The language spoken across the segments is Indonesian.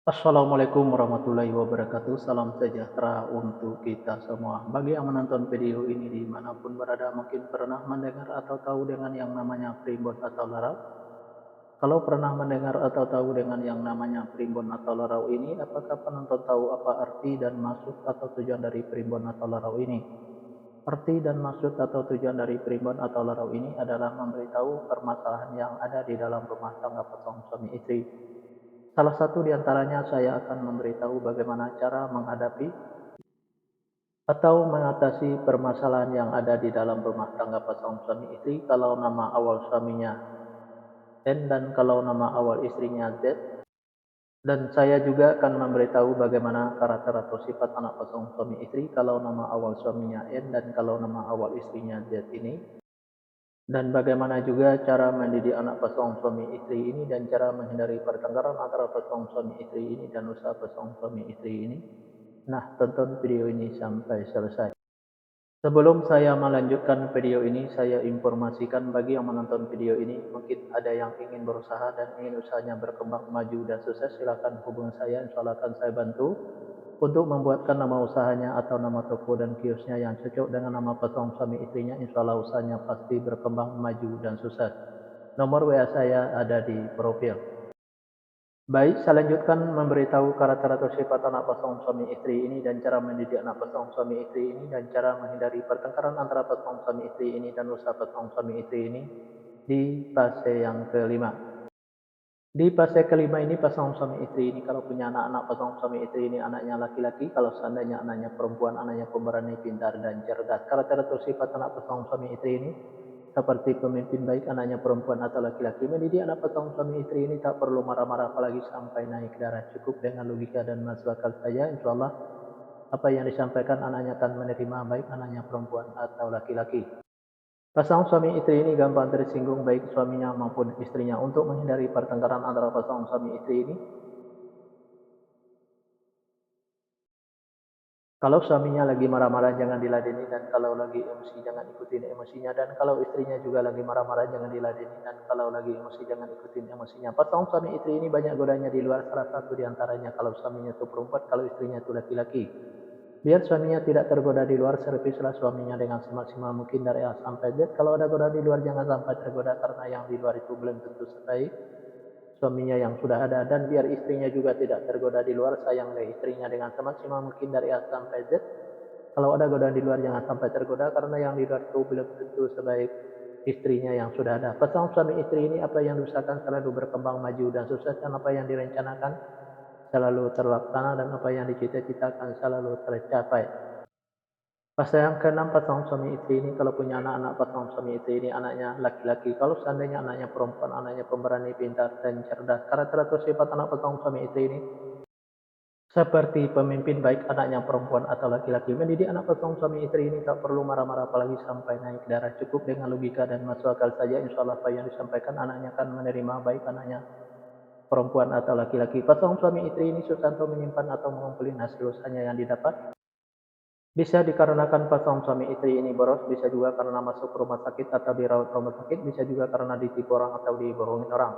Assalamualaikum warahmatullahi wabarakatuh. Salam sejahtera untuk kita semua. Bagi yang menonton video ini dimanapun berada, mungkin pernah mendengar atau tahu dengan yang namanya primbon atau larau. Kalau pernah mendengar atau tahu dengan yang namanya primbon atau larau ini, apakah penonton tahu apa arti dan maksud atau tujuan dari primbon atau larau ini? Arti dan maksud atau tujuan dari primbon atau larau ini adalah memberitahu permasalahan yang ada di dalam rumah tangga pasangan suami istri. Salah satu di antaranya saya akan memberitahu bagaimana cara menghadapi atau mengatasi permasalahan yang ada di dalam rumah tangga pasangan suami istri kalau nama awal suaminya N dan kalau nama awal istrinya Z. Dan saya juga akan memberitahu bagaimana karakter atau sifat anak pasangan suami istri kalau nama awal suaminya N dan kalau nama awal istrinya Z ini. Dan bagaimana juga cara mendidik anak pasangan suami istri ini dan cara menghindari pertengkaran antara pasangan suami istri ini dan usaha pasangan suami istri ini. Nah, tonton video ini sampai selesai. Sebelum saya melanjutkan video ini, saya informasikan bagi yang menonton video ini, mungkin ada yang ingin berusaha dan ingin usahanya berkembang maju dan sukses, silakan hubungi saya, insya Allah akan saya bantu untuk membuatkan nama usahanya atau nama toko dan kiosnya yang cocok dengan nama pasangan suami istrinya. Insya Allah usahanya pasti berkembang maju dan sukses. Nomor WA saya ada di profil. Baik, saya lanjutkan memberitahu karakter atau sifat anak pasangan suami istri ini dan cara mendidik anak pasangan suami istri ini dan cara menghindari pertengkaran antara pasangan suami istri ini dan usaha pasangan suami istri ini di fase yang kelima. Di fase kelima ini pasangan suami istri ini kalau punya anak-anak pasangan suami istri ini anaknya laki-laki, kalau seandainya anaknya perempuan, anaknya pemberani, pintar dan cerdas. Karakter atau sifat anak pasangan suami istri ini seperti pemimpin baik, anaknya perempuan atau laki-laki. Mendidik anak pasangan suami istri ini tak perlu marah-marah apalagi sampai naik darah, cukup dengan logika dan masuk akal saja. Insya Allah apa yang disampaikan anaknya akan menerima baik anaknya perempuan atau laki-laki. Pasangan suami istri ini gampang tersinggung baik suaminya maupun istrinya. Untuk menghindari pertengkaran antara pasangan suami istri ini, kalau suaminya lagi marah-marah jangan diladeni, dan kalau lagi emosi jangan ikutin emosinya, dan kalau istrinya juga lagi marah-marah jangan diladeni, dan kalau lagi emosi jangan ikutin emosinya. Pasangan suami istri ini banyak godanya di luar, salah satu di antaranya kalau suaminya itu perempuan, kalau istrinya itu laki-laki. Biar suaminya tidak tergoda di luar, servislah suaminya dengan semaksimal mungkin dari A sampai Z. Kalau ada godaan di luar jangan sampai tergoda, karena yang di luar itu belum tentu sebaik suaminya yang sudah ada. Dan biar istrinya juga tidak tergoda di luar, sayanglah istrinya dengan semaksimal mungkin dari A sampai Z. Kalau ada godaan di luar jangan sampai tergoda, karena yang di luar itu belum tentu sebaik istrinya yang sudah ada. Pasangan suami istri ini apa yang diusahakan selalu berkembang maju dan sukses, dan apa yang direncanakan selalu terlaksana, dan apa yang dicita-citakan selalu tercapai. Fase yang keenam, pasangan suami istri ini kalau punya anak-anak pasangan suami istri ini anaknya laki-laki. Kalau seandainya anaknya perempuan, anaknya pemberani, pintar, dan cerdas. Karakter atau sifat anak pasangan suami istri ini seperti pemimpin baik, anaknya perempuan atau laki-laki. Mendidik anak pasangan suami istri ini tak perlu marah-marah apalagi sampai naik darah. Cukup dengan logika dan masuk akal saja. Insya Allah apa yang disampaikan anaknya akan menerima baik anaknya perempuan atau laki-laki. Pasangan suami istri ini susah untuk menyimpan atau mengumpulkan hasil usahanya yang didapat. Bisa dikarenakan pasangan suami istri ini boros, bisa juga karena masuk rumah sakit atau dirawat rumah sakit, bisa juga karena ditipu orang atau dibohongin orang.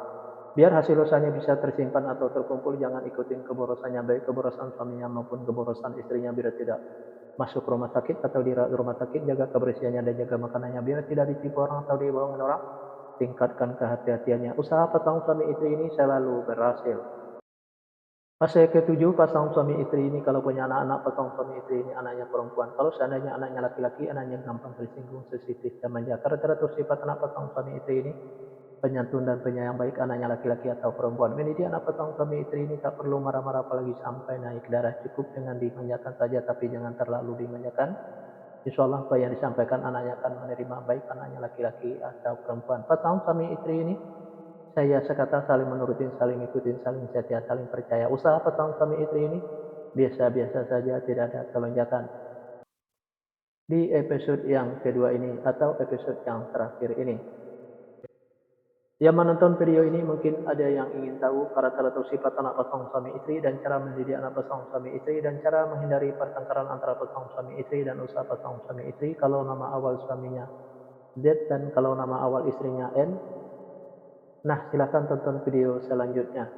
Biar hasil usahanya bisa tersimpan atau terkumpul, jangan ikutin keborosannya, baik keborosan suaminya maupun keborosan istrinya, biar tidak masuk rumah sakit atau dirawat rumah sakit. Jaga kebersihannya dan jaga makanannya biar tidak ditipu orang atau dibohongin orang. Tingkatkan kehati-hatiannya. Usaha pasangan suami istri ini selalu berhasil. Fase ketujuh, pasangan suami istri ini kalau punya anak-anak pasangan suami istri ini anaknya perempuan. Kalau seandainya anaknya laki-laki, anaknya gampang tersinggung, sensitif dan manja. Karakter sifat anak pasangan suami istri ini penyantun dan penyayang baik, anaknya laki-laki atau perempuan. Mendidik anak pasangan suami istri ini tak perlu marah-marah apalagi sampai naik darah. Cukup dengan dimanjakan saja, tapi jangan terlalu dimanjakan. Insya Allah apa yang disampaikan anaknya akan menerima baik anaknya laki-laki atau perempuan. Pasangan suami istri ini saya sekata saling menurutin, saling ikutin, saling setia, saling percaya. Usaha pasangan suami istri ini biasa-biasa saja, tidak ada kelonjakan. Di episode yang kedua ini atau episode yang terakhir ini, yang menonton video ini mungkin ada yang ingin tahu karakter atau sifat anak pasangan suami istri dan cara mendidik anak pasangan suami istri dan cara menghindari pertengkaran antara pasangan suami istri dan usaha pasangan suami istri kalau nama awal suaminya Z dan kalau nama awal istrinya N. Nah, silakan tonton video selanjutnya.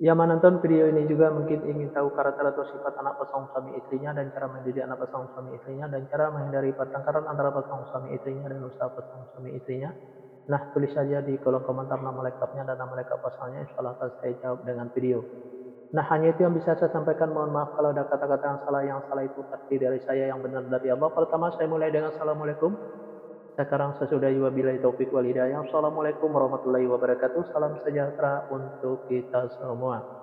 Yang menonton video ini juga mungkin ingin tahu karakter atau sifat anak pasangan suami istrinya dan cara mendidik anak pasangan suami istrinya dan cara menghindari pertengkaran antara pasangan suami istrinya dan usaha pasangan suami istrinya. Nah, tulis saja di kolom komentar nama lengkapnya dan nama lengkap pasangannya, insya Allah akan saya jawab dengan video. Nah, hanya itu yang bisa saya sampaikan. Mohon maaf kalau ada kata-kata yang salah itu pasti dari saya, yang benar dari Allah. Pertama, saya mulai dengan Assalamualaikum. Sekarang sesudah wabillahi taufik wal hidayah. Assalamualaikum warahmatullahi wabarakatuh. Salam sejahtera untuk kita semua.